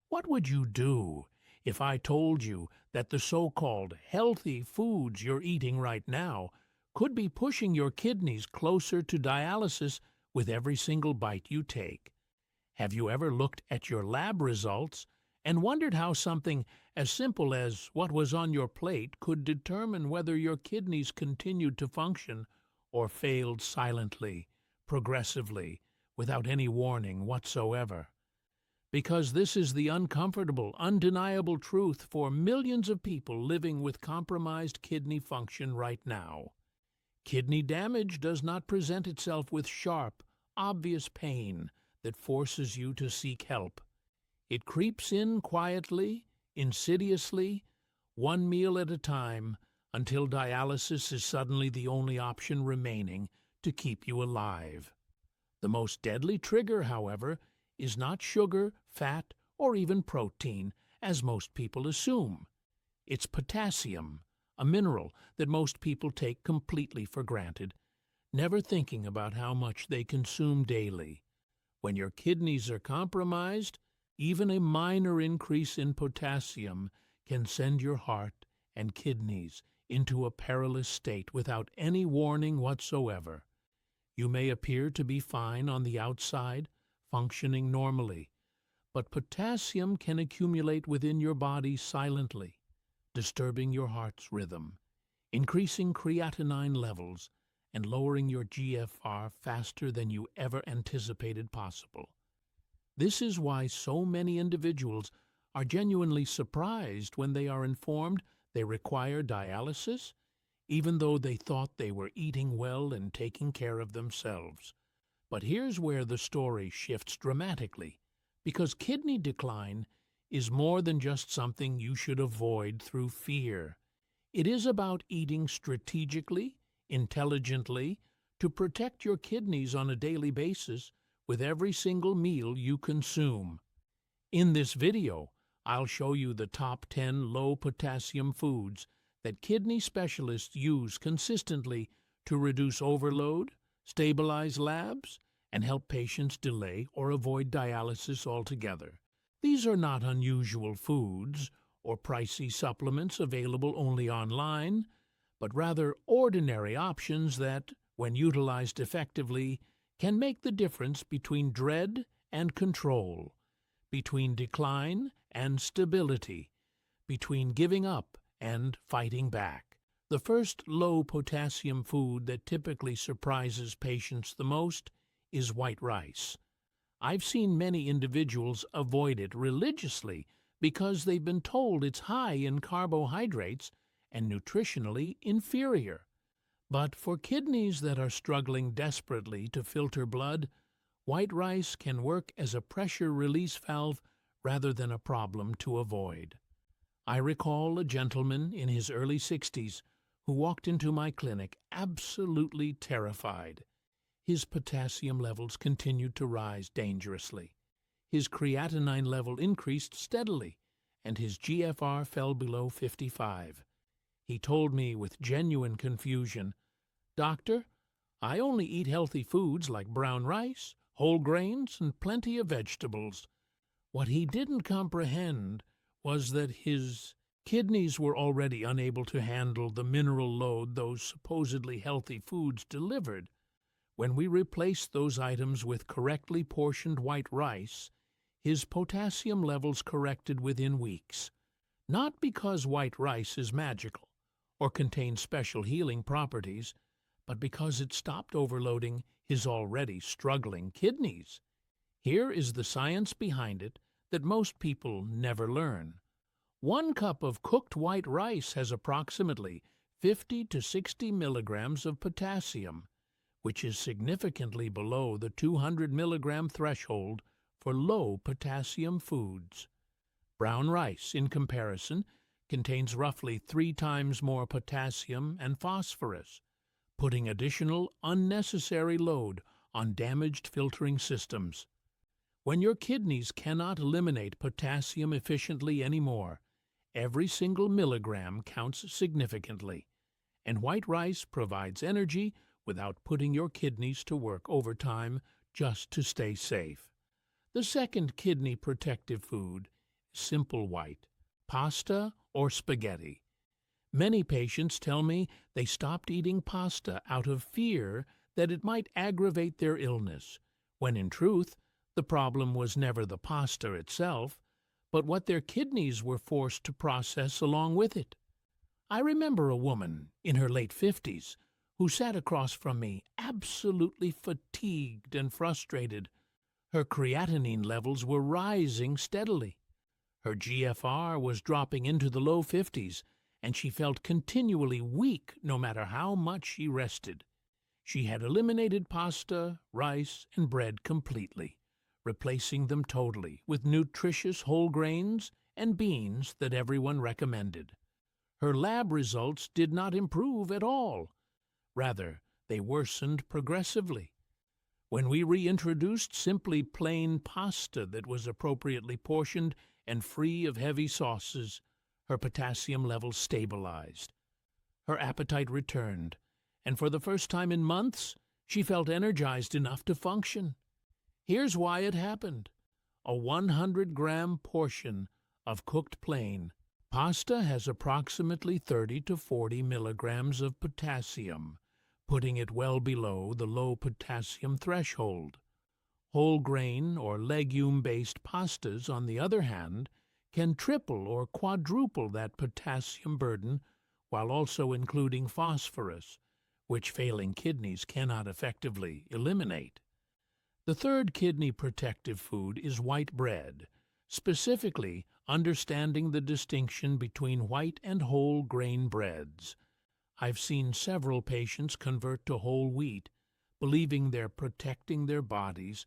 What would you do if I told you that the so-called healthy foods you're eating right now could be pushing your kidneys closer to dialysis with every single bite you take? Have you ever looked at your lab results and wondered how something as simple as what was on your plate could determine whether your kidneys continued to function or failed silently, progressively, without any warning whatsoever? Because this is the uncomfortable, undeniable truth for millions of people living with compromised kidney function right now. Kidney damage does not present itself with sharp, obvious pain that forces you to seek help. It creeps in quietly, insidiously, one meal at a time, until dialysis is suddenly the only option remaining to keep you alive. The most deadly trigger, however, is not sugar, fat, or even protein, as most people assume. It's potassium, a mineral that most people take completely for granted, never thinking about how much they consume daily. When your kidneys are compromised, even a minor increase in potassium can send your heart and kidneys into a perilous state without any warning whatsoever. You may appear to be fine on the outside, functioning normally, but potassium can accumulate within your body silently, disturbing your heart's rhythm, increasing creatinine levels, and lowering your GFR faster than you ever anticipated possible. This is why so many individuals are genuinely surprised when they are informed they require dialysis, even though they thought they were eating well and taking care of themselves. But here's where the story shifts dramatically, because kidney decline is more than just something you should avoid through fear. It is about eating strategically, intelligently, to protect your kidneys on a daily basis with every single meal you consume. In this video, I'll show you the top 10 low-potassium foods that kidney specialists use consistently to reduce overload, stabilize labs, and help patients delay or avoid dialysis altogether. These are not unusual foods or pricey supplements available only online, but rather ordinary options that, when utilized effectively, can make the difference between dread and control, between decline and stability, between giving up and fighting back. The first low-potassium food that typically surprises patients the most is white rice. I've seen many individuals avoid it religiously because they've been told it's high in carbohydrates and nutritionally inferior. But for kidneys that are struggling desperately to filter blood, white rice can work as a pressure release valve rather than a problem to avoid. I recall a gentleman in his early 60s who walked into my clinic absolutely terrified. His potassium levels continued to rise dangerously. His creatinine level increased steadily, and his GFR fell below 55. He told me with genuine confusion, "Doctor, I only eat healthy foods like brown rice, whole grains, and plenty of vegetables." What he didn't comprehend was that his kidneys were already unable to handle the mineral load those supposedly healthy foods delivered. When we replaced those items with correctly portioned white rice, his potassium levels corrected within weeks. Not because white rice is magical or contains special healing properties, but because it stopped overloading his already struggling kidneys. Here is the science behind it that most people never learn. 1 cup of cooked white rice has approximately 50 to 60 milligrams of potassium, which is significantly below the 200 milligram threshold for low-potassium foods. Brown rice, in comparison, contains roughly 3 times more potassium and phosphorus, putting additional unnecessary load on damaged filtering systems. When your kidneys cannot eliminate potassium efficiently anymore, every single milligram counts significantly, and white rice provides energy without putting your kidneys to work overtime just to stay safe. The second kidney protective food simple white, pasta or spaghetti. Many patients tell me they stopped eating pasta out of fear that it might aggravate their illness, when in truth the problem was never the pasta itself, but what their kidneys were forced to process along with it. I remember a woman in her late 50s who sat across from me absolutely fatigued and frustrated. Her creatinine levels were rising steadily. Her GFR was dropping into the low 50s, and she felt continually weak no matter how much she rested. She had eliminated pasta, rice, and bread completely, replacing them totally with nutritious whole grains and beans that everyone recommended. Her lab results did not improve at all. Rather, they worsened progressively. When we reintroduced simply plain pasta that was appropriately portioned and free of heavy sauces, her potassium levels stabilized. Her appetite returned, and for the first time in months, she felt energized enough to function. Here's why it happened. A 100-gram portion of cooked plain pasta has approximately 30 to 40 milligrams of potassium, putting it well below the low potassium threshold. Whole grain or legume-based pastas, on the other hand, can triple or quadruple that potassium burden while also including phosphorus, which failing kidneys cannot effectively eliminate. The third kidney protective food is white bread, specifically understanding the distinction between white and whole grain breads. I've seen several patients convert to whole wheat, believing they're protecting their bodies,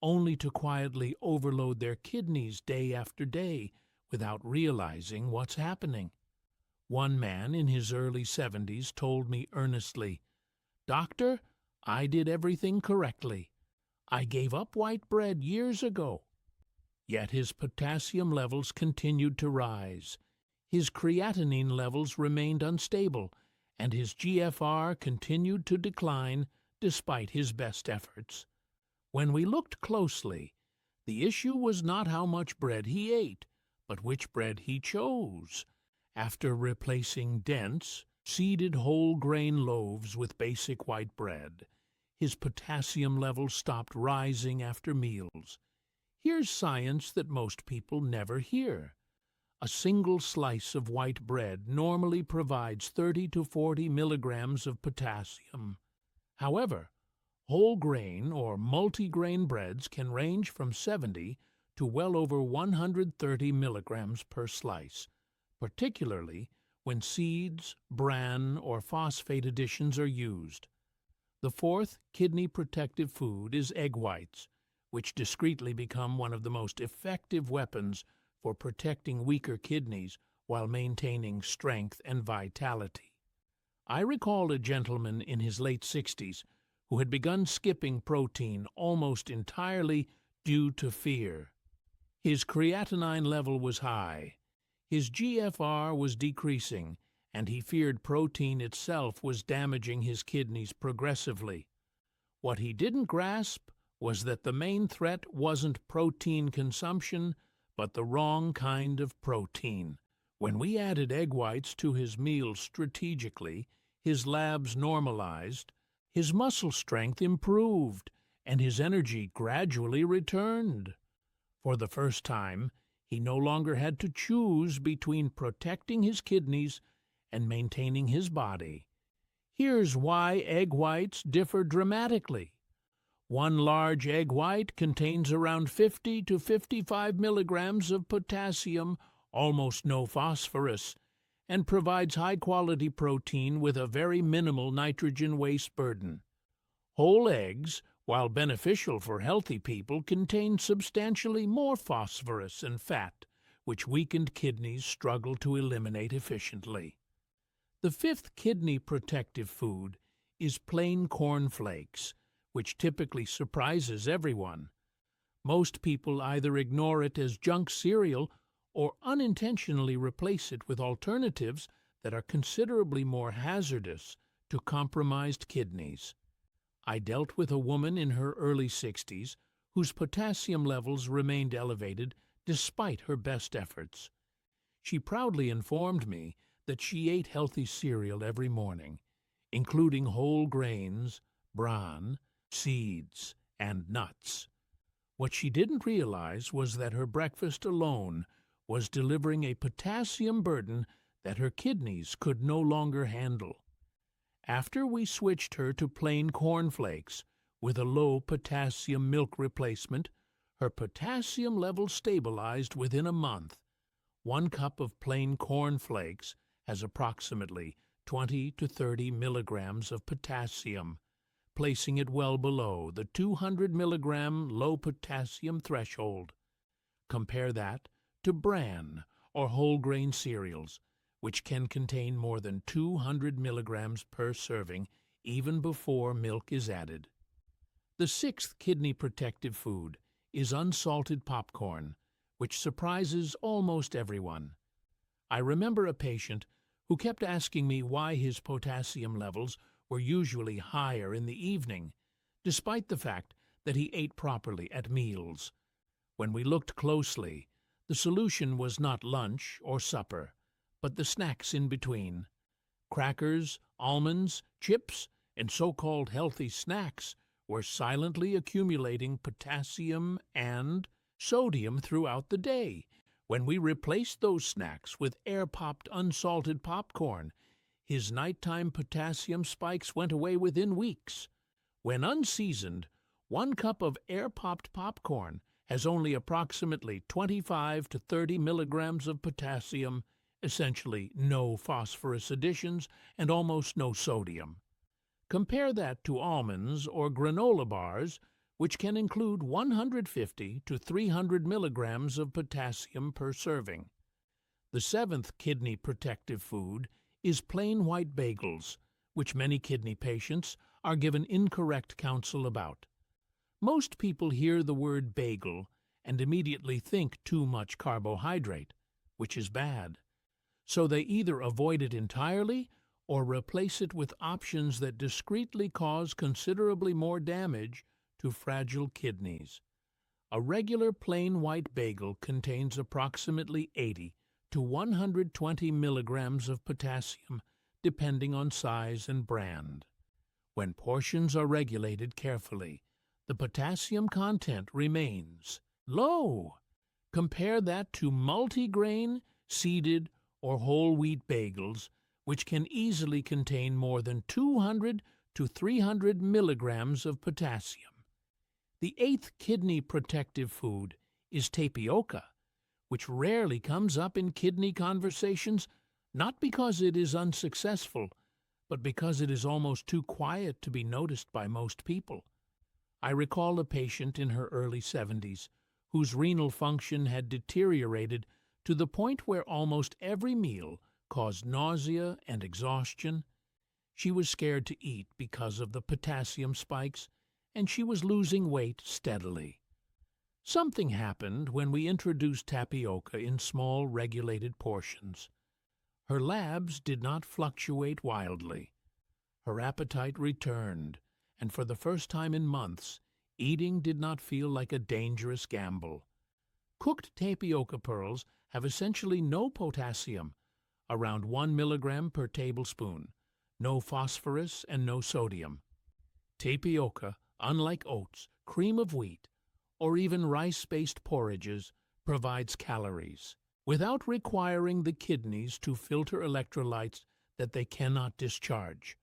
only to quietly overload their kidneys day after day without realizing what's happening. One man in his early 70s told me earnestly, "Doctor, I did everything correctly. I gave up white bread years ago." Yet his potassium levels continued to rise, his creatinine levels remained unstable, and his GFR continued to decline despite his best efforts. When we looked closely, the issue was not how much bread he ate, but which bread he chose. After replacing dense, seeded whole grain loaves with basic white bread, his potassium levels stopped rising after meals. Here's science that most people never hear. A single slice of white bread normally provides 30 to 40 milligrams of potassium. However, whole grain or multigrain breads can range from 70 to well over 130 milligrams per slice, particularly when seeds, bran, or phosphate additions are used. The fourth kidney protective food is egg whites, which discreetly become one of the most effective weapons for protecting weaker kidneys while maintaining strength and vitality. I recall a gentleman in his late 60s who had begun skipping protein almost entirely due to fear. His creatinine level was high, his GFR was decreasing, and he feared protein itself was damaging his kidneys progressively. What he didn't grasp was that the main threat wasn't protein consumption, but the wrong kind of protein. When we added egg whites to his meals strategically, his labs normalized, his muscle strength improved, and his energy gradually returned. For the first time, he no longer had to choose between protecting his kidneys and maintaining his body. Here's why egg whites differ dramatically. One large egg white contains around 50 to 55 milligrams of potassium, almost no phosphorus, and provides high-quality protein with a very minimal nitrogen waste burden. Whole eggs, while beneficial for healthy people, contain substantially more phosphorus and fat, which weakened kidneys struggle to eliminate efficiently. The fifth kidney protective food is plain corn flakes, which typically surprises everyone. Most people either ignore it as junk cereal or unintentionally replace it with alternatives that are considerably more hazardous to compromised kidneys. I dealt with a woman in her early 60s whose potassium levels remained elevated despite her best efforts. She proudly informed me that she ate healthy cereal every morning, including whole grains, bran, seeds, and nuts. What she didn't realize was that her breakfast alone was delivering a potassium burden that her kidneys could no longer handle. After we switched her to plain cornflakes with a low-potassium milk replacement, her potassium level stabilized within a month. 1 cup of plain cornflakes has approximately 20 to 30 milligrams of potassium, placing it well below the 200 milligram low-potassium threshold. Compare that to bran or whole grain cereals, which can contain more than 200 milligrams per serving even before milk is added. The 6th kidney protective food is unsalted popcorn, which surprises almost everyone. I remember a patient who kept asking me why his potassium levels were usually higher in the evening, despite the fact that he ate properly at meals. When we looked closely, the solution was not lunch or supper, but the snacks in between. Crackers, almonds, chips, and so-called healthy snacks were silently accumulating potassium and sodium throughout the day. When we replaced those snacks with air-popped unsalted popcorn, his nighttime potassium spikes went away within weeks. When unseasoned, 1 cup of air-popped popcorn has only approximately 25 to 30 milligrams of potassium, essentially no phosphorus additions and almost no sodium. Compare that to almonds or granola bars, which can include 150 to 300 milligrams of potassium per serving. The 7th kidney protective food is plain white bagels, which many kidney patients are given incorrect counsel about. Most people hear the word bagel and immediately think too much carbohydrate, which is bad. So they either avoid it entirely or replace it with options that discreetly cause considerably more damage to fragile kidneys. A regular plain white bagel contains approximately 80 to 120 milligrams of potassium, depending on size and brand. When portions are regulated carefully, the potassium content remains low. Compare that to multigrain, seeded, or whole wheat bagels, which can easily contain more than 200 to 300 milligrams of potassium. The 8th kidney protective food is tapioca, which rarely comes up in kidney conversations, not because it is unsuccessful, but because it is almost too quiet to be noticed by most people. I recall a patient in her early 70s whose renal function had deteriorated to the point where almost every meal caused nausea and exhaustion. She was scared to eat because of the potassium spikes, and she was losing weight steadily. Something happened when we introduced tapioca in small, regulated portions. Her labs did not fluctuate wildly. Her appetite returned, and for the first time in months, eating did not feel like a dangerous gamble. Cooked tapioca pearls have essentially no potassium, around 1 milligram per tablespoon, no phosphorus and no sodium. Tapioca, unlike oats, cream of wheat, or even rice-based porridges, provides calories, without requiring the kidneys to filter electrolytes that they cannot discharge.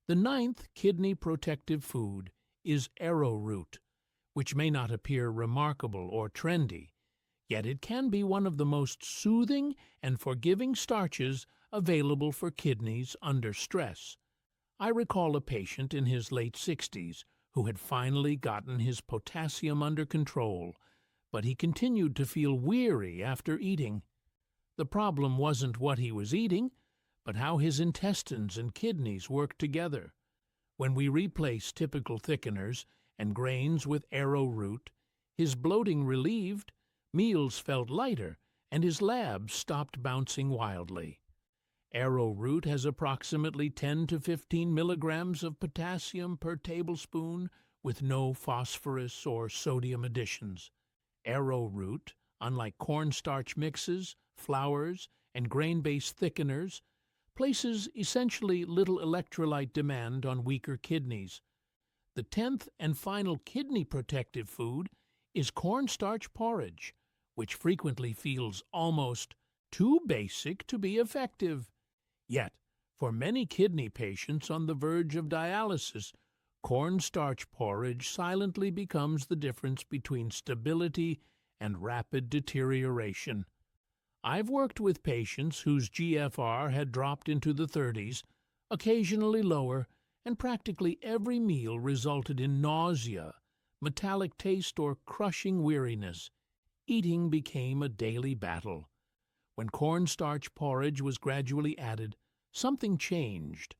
The 9th kidney protective food is arrowroot, which may not appear remarkable or trendy, yet it can be one of the most soothing and forgiving starches available for kidneys under stress. I recall a patient in his late 60s who had finally gotten his potassium under control, but he continued to feel weary after eating. The problem wasn't what he was eating, but how his intestines and kidneys worked together. When we replaced typical thickeners and grains with arrowroot, his bloating relieved, meals felt lighter, and his labs stopped bouncing wildly. Arrowroot has approximately 10 to 15 milligrams of potassium per tablespoon with no phosphorus or sodium additions. Arrowroot, unlike cornstarch mixes, flours, and grain-based thickeners, places essentially little electrolyte demand on weaker kidneys. The 10th and final kidney protective food is cornstarch porridge, which frequently feels almost too basic to be effective. Yet, for many kidney patients on the verge of dialysis, cornstarch porridge silently becomes the difference between stability and rapid deterioration. I've worked with patients whose GFR had dropped into the 30s, occasionally lower, and practically every meal resulted in nausea, metallic taste, or crushing weariness. Eating became a daily battle. When cornstarch porridge was gradually added, something changed.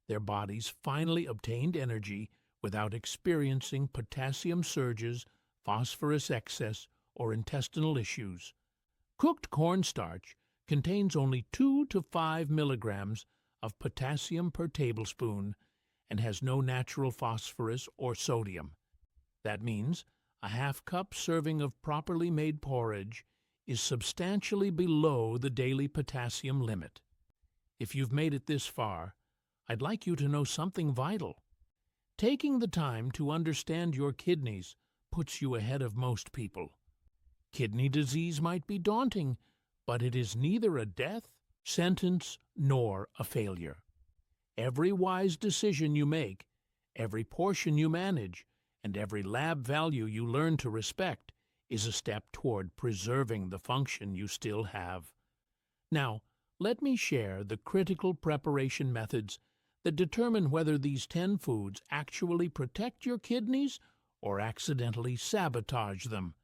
Their bodies finally obtained energy without experiencing potassium surges, phosphorus excess, or intestinal issues. Cooked cornstarch contains only 2 to 5 milligrams of potassium per tablespoon and has no natural phosphorus or sodium. That means a half-cup serving of properly made porridge is substantially below the daily potassium limit. If you've made it this far, I'd like you to know something vital. Taking the time to understand your kidneys puts you ahead of most people. Kidney disease might be daunting, but it is neither a death sentence nor a failure. Every wise decision you make, every portion you manage, and every lab value you learn to respect is a step toward preserving the function you still have. Now, let me share the critical preparation methods that determine whether these 10 foods actually protect your kidneys or accidentally sabotage them.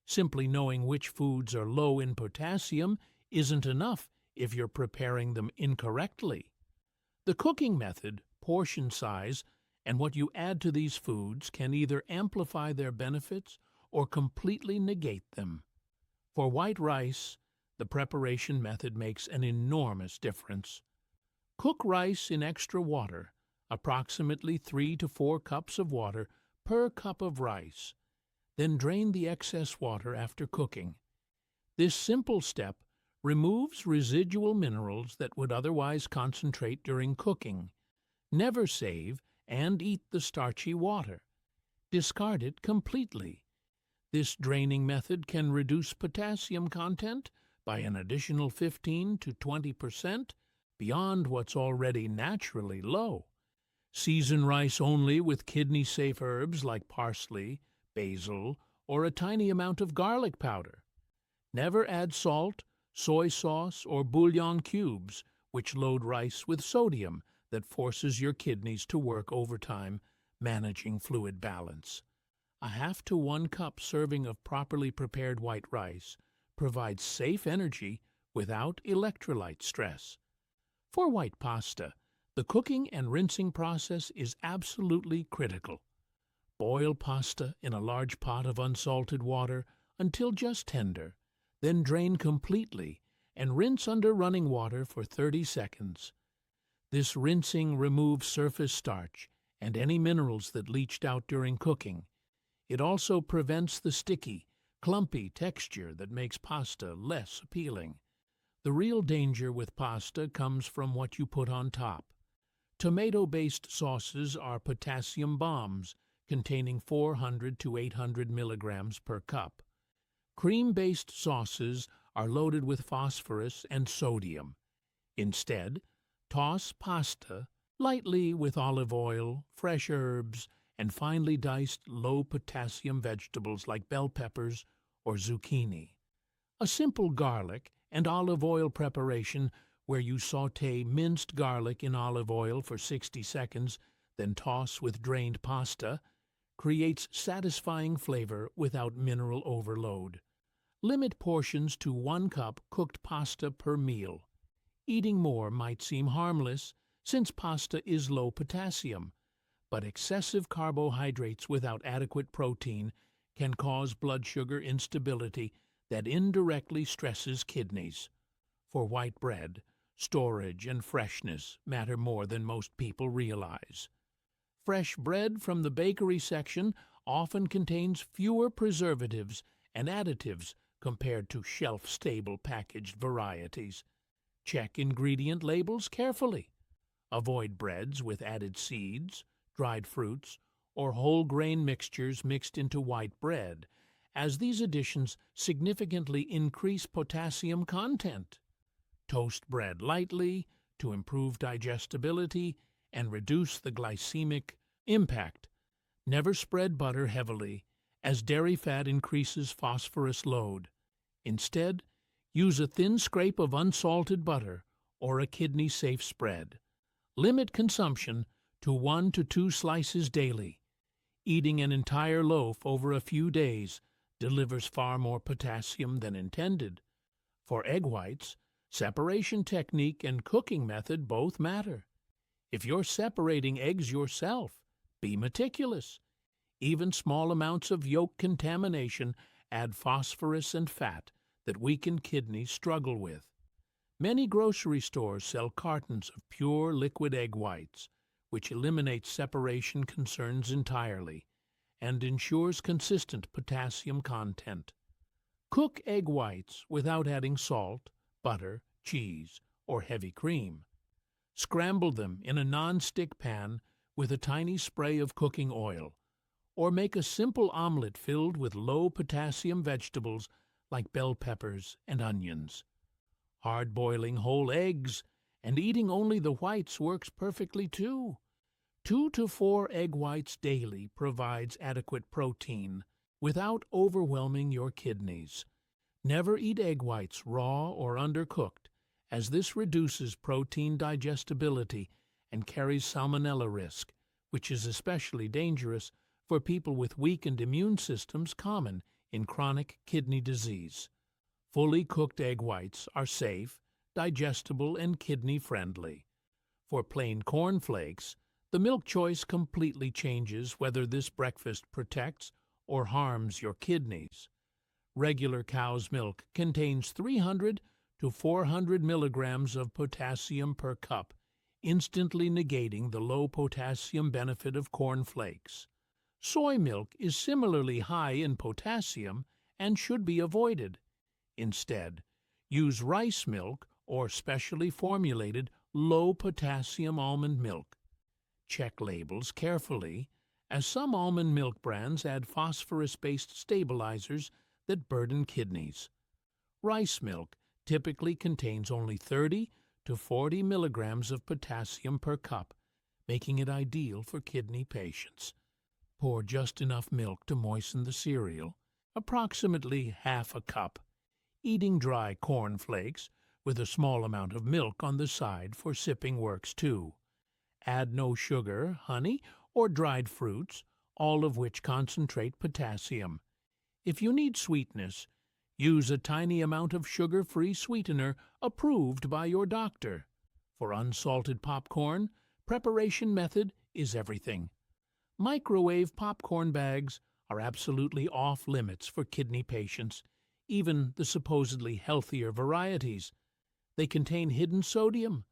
Simply knowing which foods are low in potassium isn't enough if you're preparing them incorrectly. The cooking method, portion size, and what you add to these foods can either amplify their benefits or completely negate them. For white rice, the preparation method makes an enormous difference. Cook rice in extra water, approximately 3 to 4 cups of water per cup of rice. Then drain the excess water after cooking. This simple step removes residual minerals that would otherwise concentrate during cooking. Never save and eat the starchy water. Discard it completely. This draining method can reduce potassium content by an additional 15 to 20% beyond what's already naturally low. Season rice only with kidney-safe herbs like parsley, basil, or a tiny amount of garlic powder. Never add salt, soy sauce, or bouillon cubes, which load rice with sodium that forces your kidneys to work overtime, managing fluid balance. A half to 1 cup serving of properly prepared white rice provides safe energy without electrolyte stress. For white pasta, the cooking and rinsing process is absolutely critical. Boil pasta in a large pot of unsalted water until just tender, then drain completely and rinse under running water for 30 seconds. This rinsing removes surface starch and any minerals that leached out during cooking. It also prevents the sticky, clumpy texture that makes pasta less appealing. The real danger with pasta comes from what you put on top. Tomato-based sauces are potassium bombs containing 400 to 800 milligrams per cup. Cream-based sauces are loaded with phosphorus and sodium. Instead, toss pasta lightly with olive oil, fresh herbs, and finely diced low-potassium vegetables like bell peppers or zucchini. A simple garlic and olive oil preparation where you sauté minced garlic in olive oil for 60 seconds, then toss with drained pasta, creates satisfying flavor without mineral overload. Limit portions to 1 cup cooked pasta per meal. Eating more might seem harmless since pasta is low potassium, but excessive carbohydrates without adequate protein can cause blood sugar instability that indirectly stresses kidneys. For white bread, storage and freshness matter more than most people realize. Fresh bread from the bakery section often contains fewer preservatives and additives compared to shelf-stable packaged varieties. Check ingredient labels carefully. Avoid breads with added seeds, dried fruits, or whole grain mixtures mixed into white bread, as these additions significantly increase potassium content. Toast bread lightly to improve digestibility and reduce the glycemic impact. Never spread butter heavily, as dairy fat increases phosphorus load. Instead, use a thin scrape of unsalted butter or a kidney-safe spread. Limit consumption to 1 to 2 slices daily. Eating an entire loaf over a few days delivers far more potassium than intended. For egg whites, separation technique and cooking method both matter. If you're separating eggs yourself, be meticulous. Even small amounts of yolk contamination add phosphorus and fat that weakened kidneys struggle with. Many grocery stores sell cartons of pure liquid egg whites, which eliminates separation concerns entirely and ensures consistent potassium content. Cook egg whites without adding salt, butter, cheese, or heavy cream. Scramble them in a non-stick pan with a tiny spray of cooking oil, or make a simple omelet filled with low-potassium vegetables like bell peppers and onions. Hard-boiling whole eggs and eating only the whites works perfectly too. 2 to 4 egg whites daily provides adequate protein without overwhelming your kidneys. Never eat egg whites raw or undercooked, as this reduces protein digestibility and carries salmonella risk, which is especially dangerous for people with weakened immune systems common in chronic kidney disease. Fully cooked egg whites are safe, digestible, and kidney-friendly. For plain cornflakes, the milk choice completely changes whether this breakfast protects or harms your kidneys. Regular cow's milk contains 300 to 400 milligrams of potassium per cup, instantly negating the low potassium benefit of cornflakes. Soy milk is similarly high in potassium and should be avoided. Instead, use rice milk or specially formulated low-potassium almond milk. Check labels carefully, as some almond milk brands add phosphorus-based stabilizers that burden kidneys. Rice milk typically contains only 30 to 40 milligrams of potassium per cup, making it ideal for kidney patients. Pour just enough milk to moisten the cereal, approximately half a cup. Eating dry corn flakes with a small amount of milk on the side for sipping works too. Add no sugar, honey, or dried fruits, all of which concentrate potassium. If you need sweetness, use a tiny amount of sugar-free sweetener approved by your doctor. For unsalted popcorn, preparation method is everything. Microwave popcorn bags are absolutely off-limits for kidney patients, even the supposedly healthier varieties. They contain hidden sodium,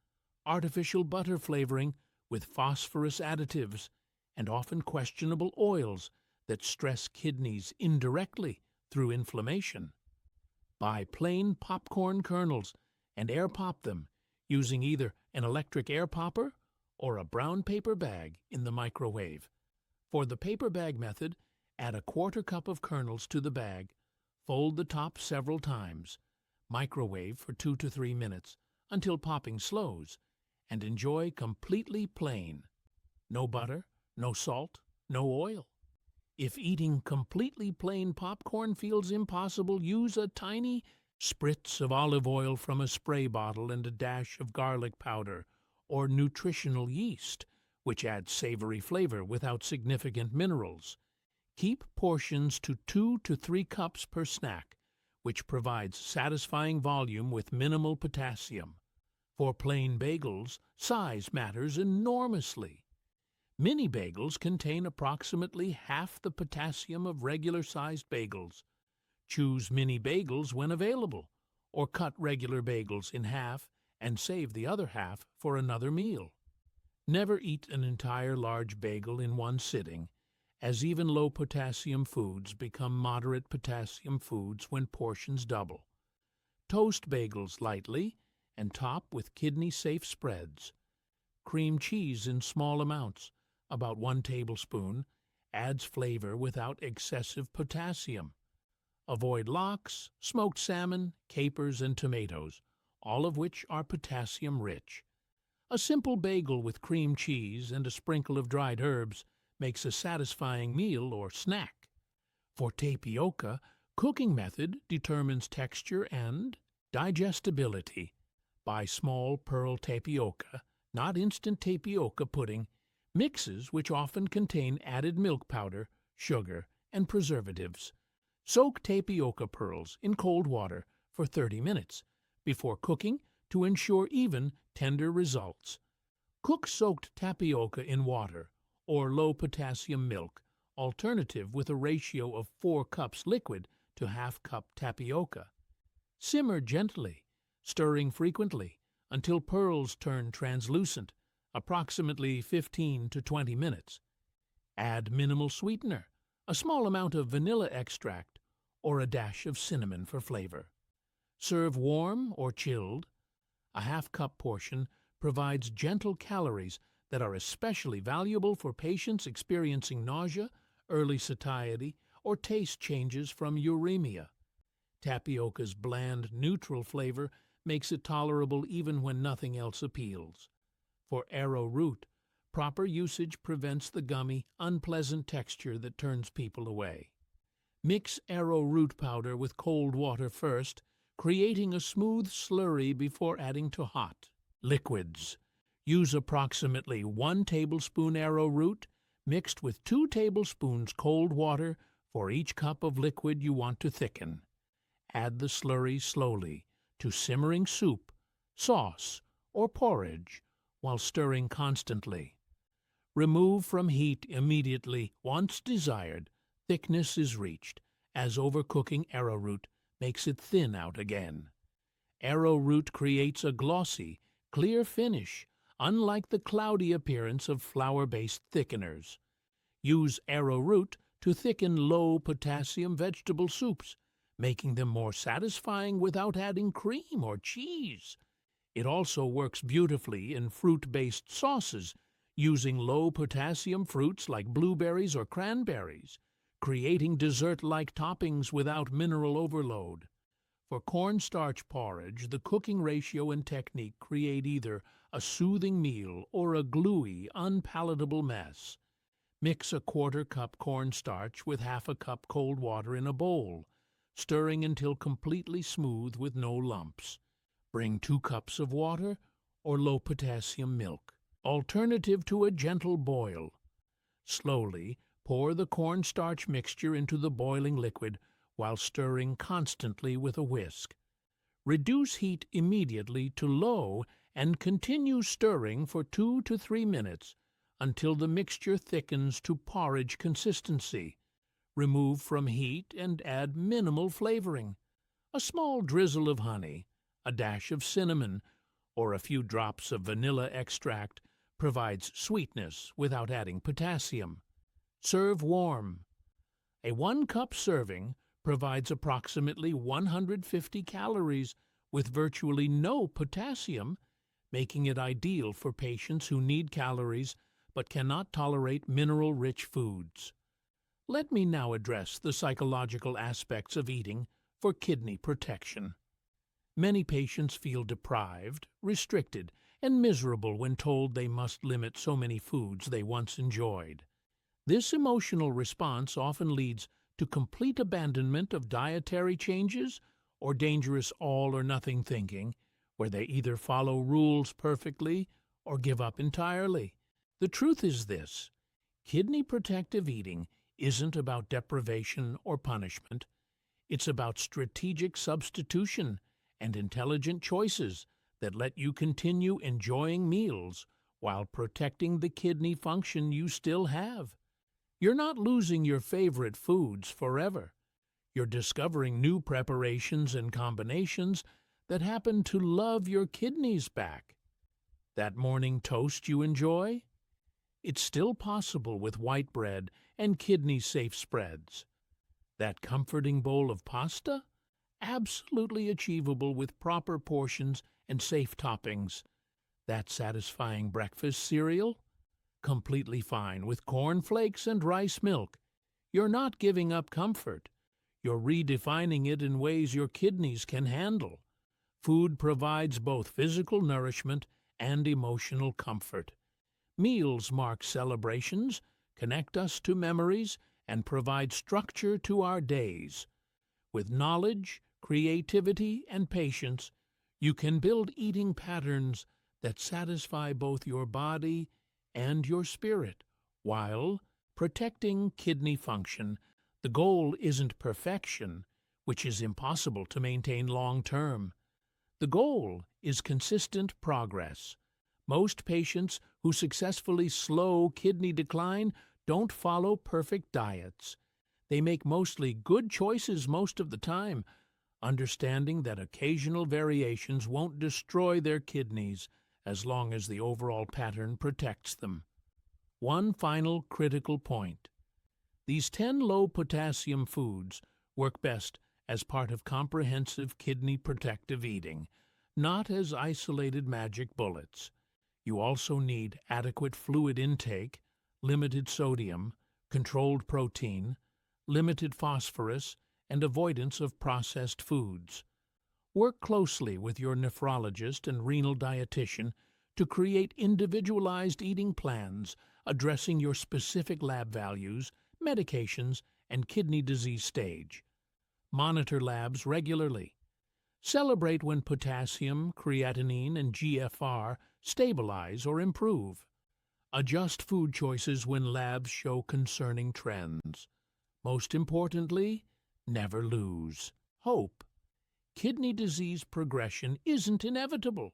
artificial butter flavoring with phosphorus additives, and often questionable oils that stress kidneys indirectly through inflammation. Buy plain popcorn kernels and air pop them using either an electric air popper or a brown paper bag in the microwave. For the paper bag method, add a quarter cup of kernels to the bag, fold the top several times, microwave for 2 to 3 minutes until popping slows, and enjoy completely plain. No butter, no salt, no oil. If eating completely plain popcorn feels impossible, use a tiny spritz of olive oil from a spray bottle and a dash of garlic powder or nutritional yeast, which adds savory flavor without significant minerals. Keep portions to 2 to 3 cups per snack, which provides satisfying volume with minimal potassium. For plain bagels, size matters enormously. Mini bagels contain approximately half the potassium of regular-sized bagels. Choose mini bagels when available, or cut regular bagels in half and save the other half for another meal. Never eat an entire large bagel in one sitting, as even low-potassium foods become moderate potassium foods when portions double. Toast bagels lightly and top with kidney-safe spreads. Cream cheese in small amounts, about 1 tablespoon, adds flavor without excessive potassium. Avoid lox, smoked salmon, capers, and tomatoes, all of which are potassium-rich. A simple bagel with cream cheese and a sprinkle of dried herbs makes a satisfying meal or snack. For tapioca, cooking method determines texture and digestibility. Buy small pearl tapioca, not instant tapioca pudding, mixes which often contain added milk powder, sugar, and preservatives. Soak tapioca pearls in cold water for 30 minutes before cooking to ensure even, tender results. Cook soaked tapioca in water or low-potassium milk, alternative with a ratio of 4 cups liquid to ½ cup tapioca. Simmer gently, stirring frequently, until pearls turn translucent, approximately 15 to 20 minutes. Add minimal sweetener, a small amount of vanilla extract, or a dash of cinnamon for flavor. Serve warm or chilled. A ½ cup portion provides gentle calories that are especially valuable for patients experiencing nausea, early satiety, or taste changes from uremia. Tapioca's bland, neutral flavor makes it tolerable even when nothing else appeals. For arrowroot, proper usage prevents the gummy, unpleasant texture that turns people away. Mix arrowroot powder with cold water first, creating a smooth slurry before adding to hot. Liquids. Use approximately 1 tablespoon arrowroot mixed with 2 tablespoons cold water for each cup of liquid you want to thicken. Add the slurry slowly to simmering soup, sauce, or porridge while stirring constantly. Remove from heat immediately once desired thickness is reached, as overcooking arrowroot makes it thin out again. Arrowroot creates a glossy, clear finish, unlike the cloudy appearance of flour-based thickeners. Use arrowroot to thicken low-potassium vegetable soups, making them more satisfying without adding cream or cheese. It also works beautifully in fruit-based sauces, using low-potassium fruits like blueberries or cranberries, creating dessert-like toppings without mineral overload. For cornstarch porridge, the cooking ratio and technique create either a soothing meal or a gluey, unpalatable mess. Mix a 1/4 cup cornstarch with ½ cup cold water in a bowl, stirring until completely smooth with no lumps. Bring 2 cups of water or low-potassium milk, alternative to a gentle boil. Slowly pour the cornstarch mixture into the boiling liquid while stirring constantly with a whisk. Reduce heat immediately to low and continue stirring for 2 to 3 minutes until the mixture thickens to porridge consistency. Remove from heat and add minimal flavoring. A small drizzle of honey, a dash of cinnamon, or a few drops of vanilla extract provides sweetness without adding potassium. Serve warm. A 1-cup serving provides approximately 150 calories with virtually no potassium, making it ideal for patients who need calories but cannot tolerate mineral-rich foods. Let me now address the psychological aspects of eating for kidney protection. Many patients feel deprived, restricted, and miserable when told they must limit so many foods they once enjoyed. This emotional response often leads to complete abandonment of dietary changes or dangerous all-or-nothing thinking, where they either follow rules perfectly or give up entirely. The truth is this: kidney protective eating isn't about deprivation or punishment. It's about strategic substitution and intelligent choices that let you continue enjoying meals while protecting the kidney function you still have. You're not losing your favorite foods forever. You're discovering new preparations and combinations that happen to love your kidneys back. That morning toast you enjoy? It's still possible with white bread and kidney-safe spreads. That comforting bowl of pasta? Absolutely achievable with proper portions and safe toppings. That satisfying breakfast cereal? Completely fine with corn flakes and rice milk. You're not giving up comfort. You're redefining it in ways your kidneys can handle. Food provides both physical nourishment and emotional comfort. Meals mark celebrations, connect us to memories, and provide structure to our days. With knowledge, creativity, and patience, you can build eating patterns that satisfy both your body and your spirit, while protecting kidney function. The goal isn't perfection, which is impossible to maintain long term. The goal is consistent progress. Most patients who successfully slow kidney decline don't follow perfect diets. They make mostly good choices most of the time, understanding that occasional variations won't destroy their kidneys as long as the overall pattern protects them. One final critical point. These 10 low-potassium foods work best as part of comprehensive kidney protective eating, not as isolated magic bullets. You also need adequate fluid intake, limited sodium, controlled protein, limited phosphorus, and avoidance of processed foods. Work closely with your nephrologist and renal dietitian to create individualized eating plans addressing your specific lab values, medications, and kidney disease stage. Monitor labs regularly. Celebrate when potassium, creatinine, and GFR stabilize or improve. Adjust food choices when labs show concerning trends. Most importantly, never lose hope. Kidney disease progression isn't inevitable.